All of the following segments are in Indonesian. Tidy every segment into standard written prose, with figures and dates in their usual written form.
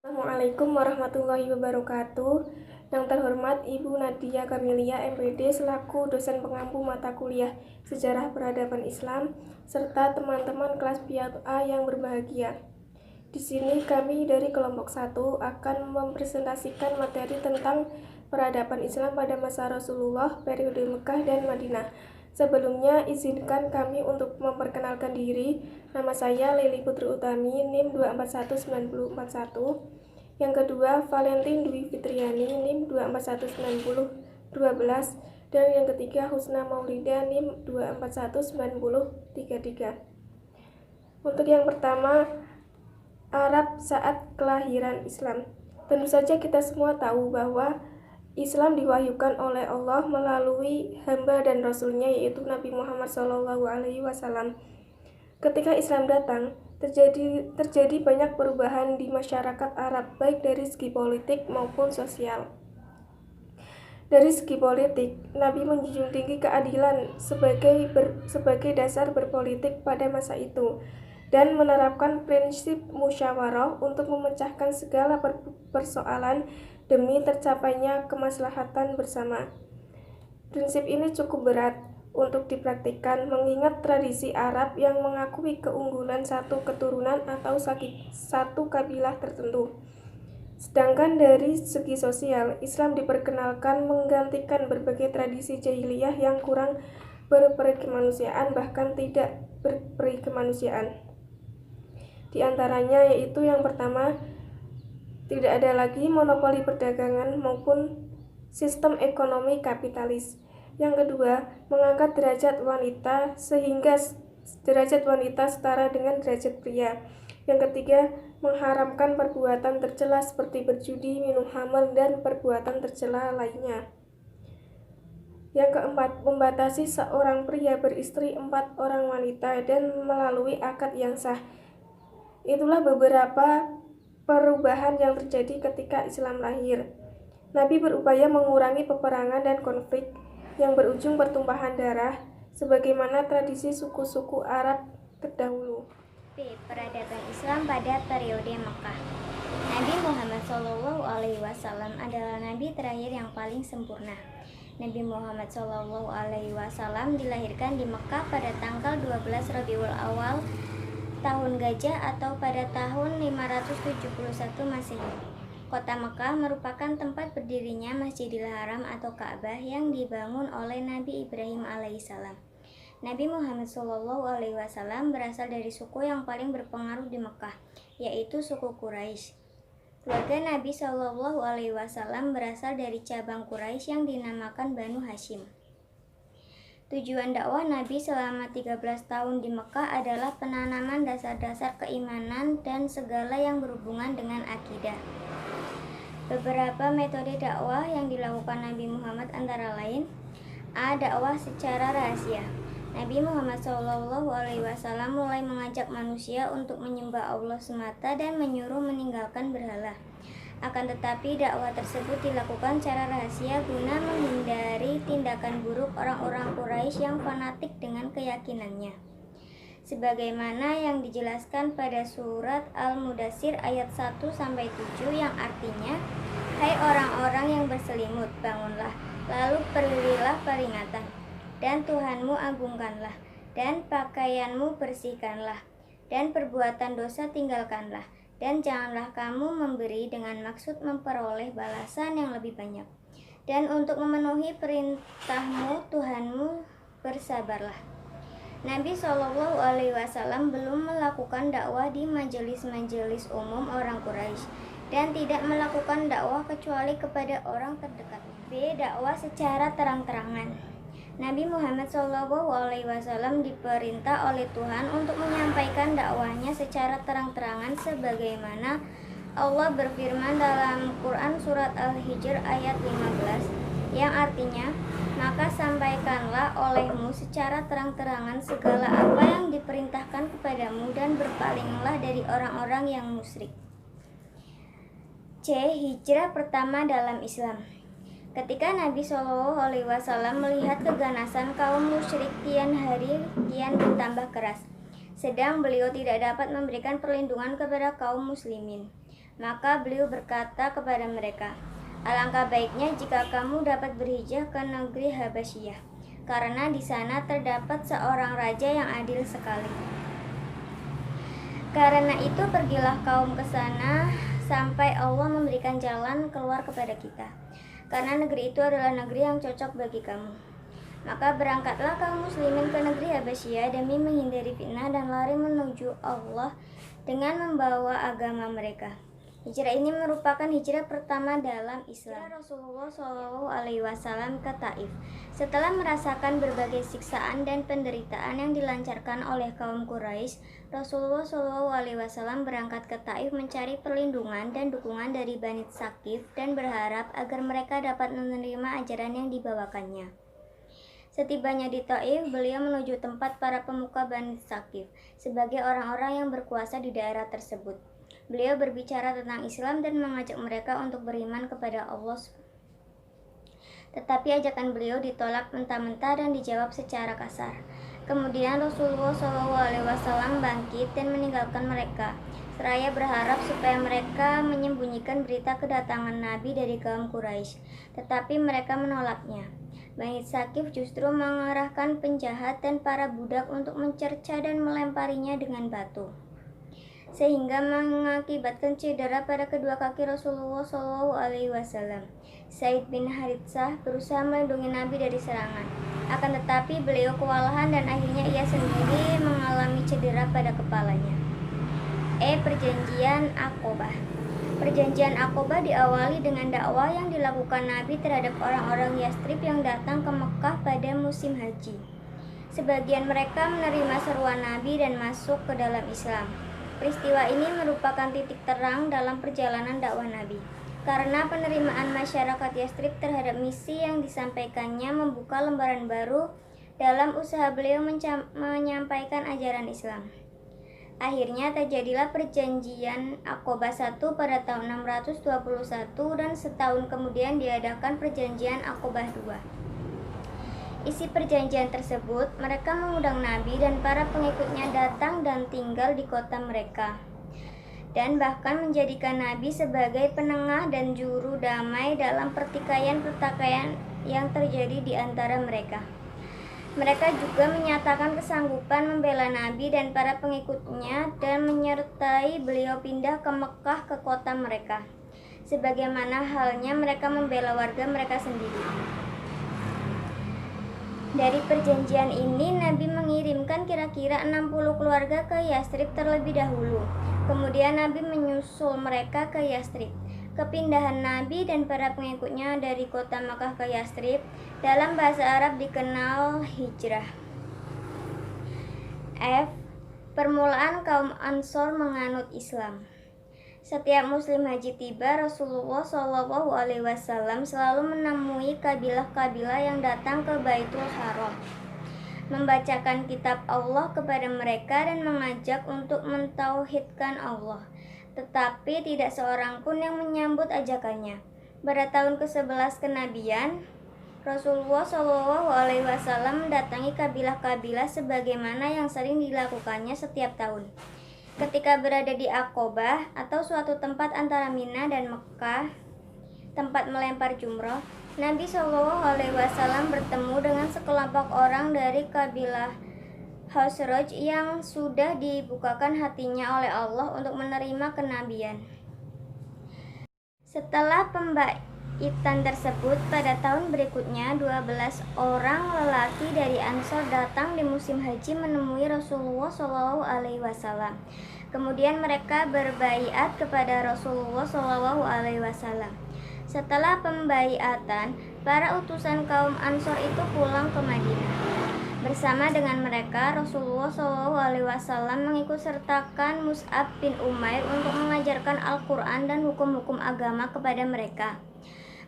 Assalamualaikum warahmatullahi wabarakatuh. Yang terhormat Ibu Nadia Kamelia MPD selaku dosen pengampu mata kuliah Sejarah Peradaban Islam serta teman-teman kelas Piatu A yang berbahagia. Di sini kami dari kelompok 1 akan mempresentasikan materi tentang peradaban Islam pada masa Rasulullah, periode Mekah dan Madinah. Sebelumnya, izinkan kami untuk memperkenalkan diri. Nama saya Lili Putri Utami, NIM 2419041. Yang kedua, Valentin Dwi Fitriani, NIM 2419012. Dan yang ketiga, Husna Maulida, NIM 2419033. Untuk yang pertama, Arab saat kelahiran Islam. Tentu saja kita semua tahu bahwa Islam diwahyukan oleh Allah melalui hamba dan rasulnya yaitu Nabi Muhammad SAW. Ketika Islam datang, terjadi banyak perubahan di masyarakat Arab baik dari segi politik maupun sosial. Dari segi politik, Nabi menjunjung tinggi keadilan sebagai dasar berpolitik pada masa itu dan menerapkan prinsip musyawarah untuk memecahkan segala persoalan demi tercapainya kemaslahatan bersama. Prinsip ini cukup berat untuk dipraktikkan mengingat tradisi Arab yang mengakui keunggulan satu keturunan atau satu kabilah tertentu. Sedangkan dari segi sosial, Islam diperkenalkan menggantikan berbagai tradisi jahiliyah yang kurang berperi kemanusiaan bahkan tidak berperi kemanusiaan. Di antaranya yaitu yang pertama, tidak ada lagi monopoli perdagangan maupun sistem ekonomi kapitalis. Yang kedua, mengangkat derajat wanita sehingga derajat wanita setara dengan derajat pria. Yang ketiga, mengharamkan perbuatan tercela seperti berjudi, minum khamr, dan perbuatan tercela lainnya. Yang keempat, membatasi seorang pria beristri 4 orang wanita dan melalui akad yang sah. Itulah beberapa perubahan yang terjadi ketika Islam lahir. Nabi berupaya mengurangi peperangan dan konflik yang berujung pertumpahan darah sebagaimana tradisi suku-suku Arab terdahulu. Peradaban Islam pada periode Mekah. Nabi Muhammad SAW adalah nabi terakhir yang paling sempurna. Nabi Muhammad SAW dilahirkan di Mekah pada tanggal 12 Rabiul Awal tahun Gajah atau pada tahun 571 Masehi. Kota Mekah merupakan tempat berdirinya Masjidil Haram atau Ka'bah yang dibangun oleh Nabi Ibrahim alaihissalam. Nabi Muhammad SAW berasal dari suku yang paling berpengaruh di Mekah, yaitu suku Quraisy. Keluarga Nabi SAW berasal dari cabang Quraisy yang dinamakan Banu Hashim. Tujuan dakwah Nabi selama 13 tahun di Mekah adalah penanaman dasar-dasar keimanan dan segala yang berhubungan dengan akidah. Beberapa metode dakwah yang dilakukan Nabi Muhammad antara lain: A. Dakwah secara rahasia. Nabi Muhammad SAW mulai mengajak manusia untuk menyembah Allah semata dan menyuruh meninggalkan berhala. Akan tetapi dakwah tersebut dilakukan secara rahasia guna menghindari tindakan buruk orang-orang Quraisy yang fanatik dengan keyakinannya. Sebagaimana yang dijelaskan pada surat Al-Mudaththir ayat 1-7 yang artinya, hai orang-orang yang berselimut, bangunlah, lalu berilah peringatan, dan Tuhanmu agungkanlah, dan pakaianmu bersihkanlah, dan perbuatan dosa tinggalkanlah, dan janganlah kamu memberi dengan maksud memperoleh balasan yang lebih banyak. Dan untuk memenuhi perintahmu Tuhanmu bersabarlah. Nabi SAW belum melakukan dakwah di majelis-majelis umum orang Quraisy dan tidak melakukan dakwah kecuali kepada orang terdekat. B. Dakwah secara terang-terangan. Nabi Muhammad SAW diperintah oleh Tuhan untuk menyampaikan dakwahnya secara terang-terangan sebagaimana Allah berfirman dalam Quran surat Al-Hijr ayat 15 yang artinya, maka sampaikanlah olehmu secara terang-terangan segala apa yang diperintahkan kepadamu dan berpalinglah dari orang-orang yang musyrik. C. Hijrah pertama dalam Islam. Ketika Nabi SAW melihat keganasan kaum musyrik kian hari kian bertambah keras, sedang beliau tidak dapat memberikan perlindungan kepada kaum muslimin. Maka beliau berkata kepada mereka, "Alangkah baiknya jika kamu dapat berhijrah ke negeri Habasyah, karena di sana terdapat seorang raja yang adil sekali. Karena itu pergilah kaum ke sana sampai Allah memberikan jalan keluar kepada kita, karena negeri itu adalah negeri yang cocok bagi kamu." Maka berangkatlah kaum muslimin ke negeri Habasyah demi menghindari fitnah dan lari menuju Allah dengan membawa agama mereka. Hijrah ini merupakan hijrah pertama dalam Islam. Rasulullah SAW ke Taif. Setelah merasakan berbagai siksaan dan penderitaan yang dilancarkan oleh kaum Quraisy, Rasulullah SAW berangkat ke Taif mencari perlindungan dan dukungan dari Bani Tsaqif dan berharap agar mereka dapat menerima ajaran yang dibawakannya. Setibanya di Taif, beliau menuju tempat para pemuka Bani Tsaqif sebagai orang-orang yang berkuasa di daerah tersebut. Beliau berbicara tentang Islam dan mengajak mereka untuk beriman kepada Allah. Tetapi ajakan beliau ditolak mentah-mentah dan dijawab secara kasar. Kemudian Rasulullah SAW bangkit dan meninggalkan mereka, seraya berharap supaya mereka menyembunyikan berita kedatangan Nabi dari kaum Quraisy. Tetapi mereka menolaknya. Bani Tsaqif justru mengerahkan penjahat dan para budak untuk mencerca dan melemparinya dengan batu, sehingga mengakibatkan cedera pada kedua kaki Rasulullah SAW. Zaid bin Haritsah berusaha melindungi Nabi dari serangan, akan tetapi beliau kewalahan dan akhirnya ia sendiri mengalami cedera pada kepalanya. Perjanjian Aqobah. Perjanjian Aqobah diawali dengan dakwah yang dilakukan Nabi terhadap orang-orang Yathrib yang datang ke Mekah pada musim haji. Sebagian mereka menerima seruan Nabi dan masuk ke dalam Islam. Peristiwa ini merupakan titik terang dalam perjalanan dakwah Nabi, karena penerimaan masyarakat Yathrib terhadap misi yang disampaikannya membuka lembaran baru dalam usaha beliau menyampaikan ajaran Islam. Akhirnya terjadilah perjanjian Aqobah I pada tahun 621 dan setahun kemudian diadakan perjanjian Aqobah II. Isi perjanjian tersebut, mereka mengundang Nabi dan para pengikutnya datang dan tinggal di kota mereka, dan bahkan menjadikan Nabi sebagai penengah dan juru damai dalam pertikaian-pertikaian yang terjadi di antara mereka. Mereka juga menyatakan kesanggupan membela Nabi dan para pengikutnya dan menyertai beliau pindah ke Mekah ke kota mereka, sebagaimana halnya mereka membela warga mereka sendiri. Dari perjanjian ini, Nabi mengirimkan kira-kira 60 keluarga ke Yathrib terlebih dahulu. Kemudian Nabi menyusul mereka ke Yathrib. Kepindahan Nabi dan para pengikutnya dari kota Makkah ke Yathrib dalam bahasa Arab dikenal hijrah. Permulaan kaum Ansor menganut Islam. Setiap musim haji tiba, Rasulullah SAW selalu menemui kabilah-kabilah yang datang ke Baitul Haram, membacakan kitab Allah kepada mereka dan mengajak untuk mentauhidkan Allah. Tetapi tidak seorang pun yang menyambut ajakannya. Pada tahun ke-11 kenabian, Rasulullah SAW mendatangi kabilah-kabilah sebagaimana yang sering dilakukannya setiap tahun. Ketika berada di Aqobah atau suatu tempat antara Mina dan Mekah, tempat melempar jumroh, Nabi SAW bertemu dengan sekelompok orang dari kabilah Khazraj yang sudah dibukakan hatinya oleh Allah untuk menerima kenabian. Setelah pembaitan tersebut, pada tahun berikutnya 12 orang lelaki dari Ansor datang di musim haji menemui Rasulullah SAW. Kemudian mereka berbaiat kepada Rasulullah SAW. Setelah pembaiatan, para utusan kaum Ansor itu pulang ke Madinah. Bersama dengan mereka, Rasulullah SAW mengikut sertakan Mus'ab bin Umair untuk mengajarkan Al-Quran dan hukum-hukum agama kepada mereka.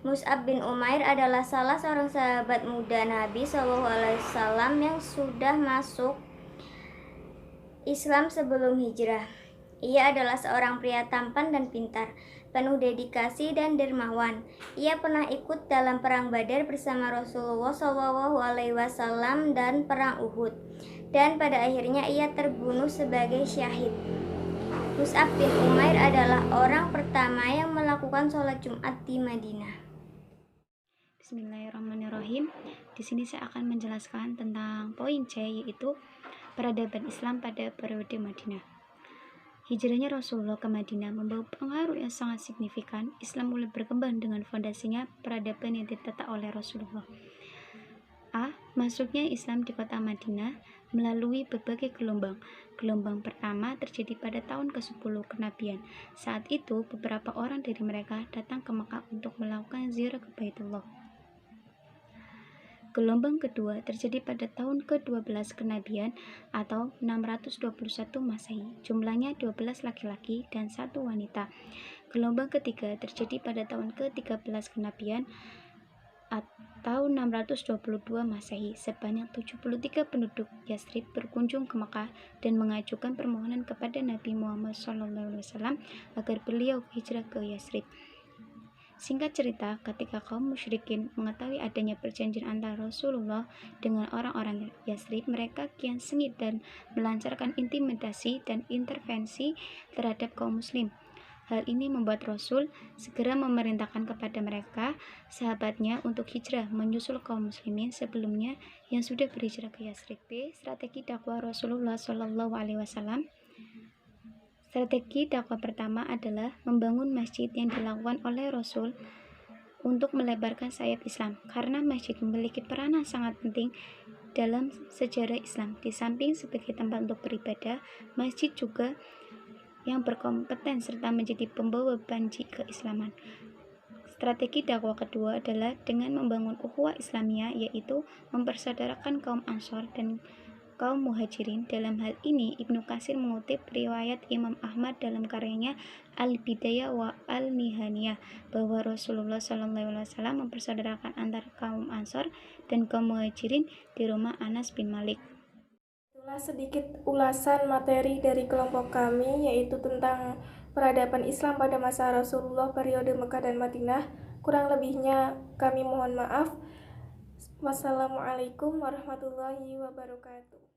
Mus'ab bin Umair adalah salah seorang sahabat muda Nabi SAW yang sudah masuk Islam sebelum hijrah. Ia adalah seorang pria tampan dan pintar, penuh dedikasi dan dermawan. Ia pernah ikut dalam perang Badar bersama Rasulullah SAW dan perang Uhud, dan pada akhirnya ia terbunuh sebagai syahid. Mus'ab bin Umair adalah orang pertama yang melakukan sholat Jumat di Madinah. Bismillahirrahmanirrahim. Di sini saya akan menjelaskan tentang poin C, yaitu peradaban Islam pada periode Madinah. Hijrahnya Rasulullah ke Madinah membawa pengaruh yang sangat signifikan. Islam mulai berkembang dengan fondasinya peradaban yang ditata oleh Rasulullah. Masuknya Islam di kota Madinah melalui berbagai gelombang. Gelombang pertama terjadi pada tahun ke-10 kenabian. Saat itu, beberapa orang dari mereka datang ke Mekah untuk melakukan ziarah ke Baitullah. Gelombang kedua terjadi pada tahun ke-12 kenabian atau 621 Masehi. Jumlahnya 12 laki-laki dan 1 wanita. Gelombang ketiga terjadi pada tahun ke-13 kenabian atau 622 Masehi. Sebanyak 73 penduduk Yasrib berkunjung ke Mekah dan mengajukan permohonan kepada Nabi Muhammad SAW agar beliau hijrah ke Yasrib. Singkat cerita, ketika kaum musyrikin mengetahui adanya perjanjian antara Rasulullah dengan orang-orang Yasrib, mereka kian sengit dan melancarkan intimidasi dan intervensi terhadap kaum muslim. Hal ini membuat Rasul segera memerintahkan kepada mereka, sahabatnya, untuk hijrah menyusul kaum muslimin sebelumnya yang sudah berhijrah ke Yasrib. Strategi dakwah Rasulullah SAW. Strategi dakwah pertama adalah membangun masjid yang dilakukan oleh Rasul untuk melebarkan sayap Islam, karena masjid memiliki peranan sangat penting dalam sejarah Islam. Di samping sebagai tempat untuk beribadah, masjid juga yang berkompeten serta menjadi pembawa banji keislaman. Strategi dakwah kedua adalah dengan membangun ukhuwah Islamiyah, yaitu mempersaudarakan kaum Ansor dan kaum Muhajirin. Dalam hal ini, Ibnu Katsir mengutip riwayat Imam Ahmad dalam karyanya Al-Bidayah wa Al-Nihaniyah bahwa Rasulullah SAW mempersaudarakan antara kaum Ansor dan kaum Muhajirin di rumah Anas bin Malik. Itulah sedikit ulasan materi dari kelompok kami, yaitu tentang peradaban Islam pada masa Rasulullah periode Mekah dan Madinah. Kurang lebihnya kami mohon maaf. Wassalamualaikum warahmatullahi wabarakatuh.